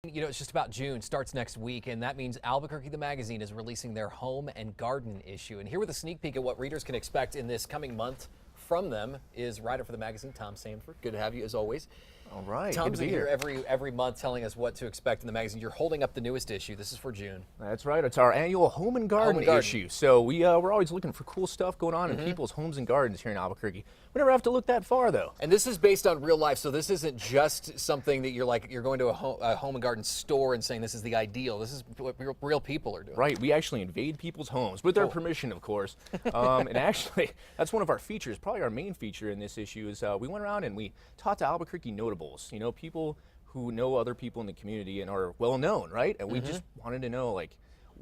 You know, it's just about June, starts next week, and that means Albuquerque the Magazine is releasing their home and garden issue. And here with a sneak peek at what readers can expect in this coming month from them is writer for the magazine, Tom Sanford. Good to have you as always. All right. Tom's here every month telling us what to expect in the magazine. You're holding up the newest issue. This is for June. That's right. It's our annual home and garden issue. So we're always looking for cool stuff going on in people's homes and gardens here in Albuquerque. We never have to look that far, though. And this is based on real life, so this isn't just something that you're going to a home and garden store and saying this is the ideal. This is what real people are doing. Right. We actually invade people's homes with their permission, of course. And actually, that's one of our features. Probably our main feature in this issue is we went around and we talked to Albuquerque notables. You know, people who know other people in the community and are well known, right? And we just wanted to know, like,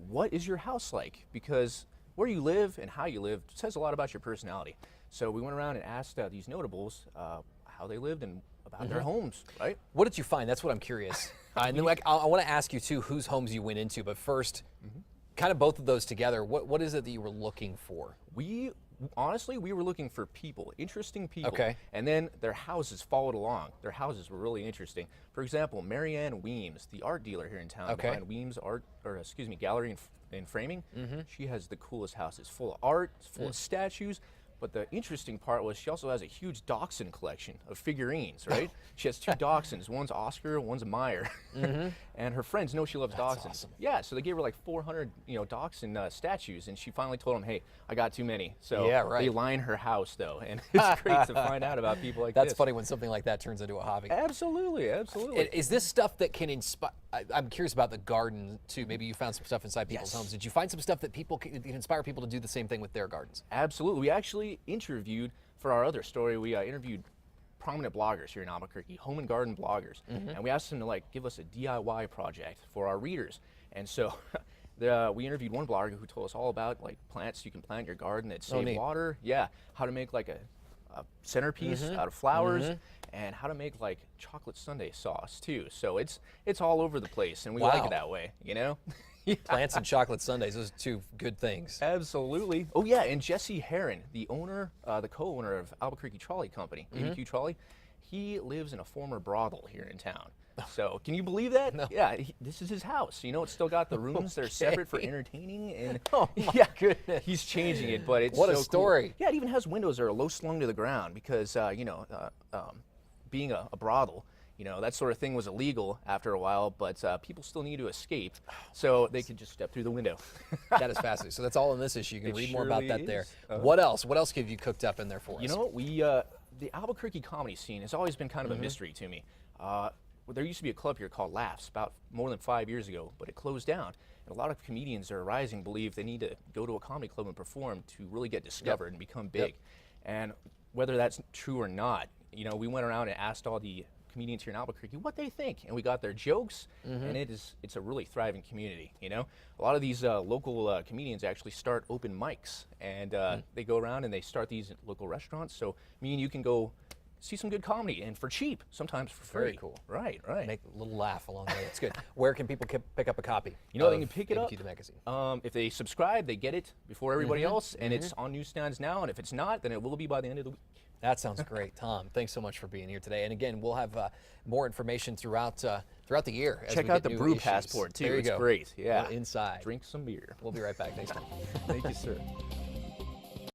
what is your house like? Because where you live and how you live says a lot about your personality. So we went around and asked these notables how they lived and about their homes, right? What did you find? That's what I'm curious. And then I want to ask you too whose homes you went into, but first, kind of both of those together, what is it that you were looking for? Honestly, we were looking for people, interesting people. Okay. And then their houses followed along. Their houses were really interesting. For example, Marianne Weems, the art dealer here in town, behind Weems Gallery and Framing, she has the coolest houses, full of art, full of statues. But the interesting part was she also has a huge dachshund collection of figurines, right? She has two dachshunds. One's Oscar, one's Meyer. And her friends know she loves dachshunds. Awesome. Yeah, so they gave her like 400, dachshund statues, and she finally told them, hey, I got too many. So they line her house, though, and it's great to find out about people like this. That's funny when something like that turns into a hobby. Absolutely, absolutely. Is this stuff that can inspire? I'm curious about the garden, too. Maybe you found some stuff inside people's homes. Did you find some stuff that can inspire people to do the same thing with their gardens? Absolutely. We actually interviewed, for our other story, we interviewed prominent bloggers here in Albuquerque, home and garden bloggers, and we asked them to give us a DIY project for our readers. And so we interviewed one blogger who told us all about plants you can plant in your garden that save water, how to make a centerpiece out of flowers, and how to make chocolate sundae sauce too. So it's all over the place, and we like it that way, you know. Plants and chocolate sundaes, those are two good things. Absolutely. Oh yeah, and Jesse Herron, the co-owner of Albuquerque Trolley Company, ABQ Trolley, he lives in a former brothel here in town. So can you believe that? No. Yeah, this is his house. You know, it's still got the rooms. They're separate for entertaining. And oh my goodness. He's changing it, but it's what so a story. Cool. Yeah, it even has windows that are low slung to the ground because, being a brothel, that sort of thing was illegal after a while, but people still need to escape, so they could just step through the window. That is fascinating. So that's all in this issue. You can read more about that there. What else? What else have you cooked up in there for us? You know, the Albuquerque comedy scene has always been kind of a mystery to me. There used to be a club here called Laughs about more than 5 years ago, but it closed down. And a lot of comedians that are rising believe they need to go to a comedy club and perform to really get discovered and become big. And whether that's true or not, we went around and asked all the comedians here in Albuquerque what they think, and we got their jokes, and it's a really thriving community. A lot of these local comedians actually start open mics, and they go around and they start these local restaurants, so me and you can go see some good comedy, and for cheap, sometimes for free. Very cool. Right. Make a little laugh along the way. It's good. Where can people pick up a copy? They can pick it up. ABQ the Magazine. If they subscribe, they get it before everybody else, and it's on newsstands now, and if it's not, then it will be by the end of the week. That sounds great, Tom. Thanks so much for being here today. And again, we'll have more information throughout the year. Check out the Brew Passport too. It's great. Yeah. Inside. Drink some beer. We'll be right back. Thanks, Tom. Thank you, sir.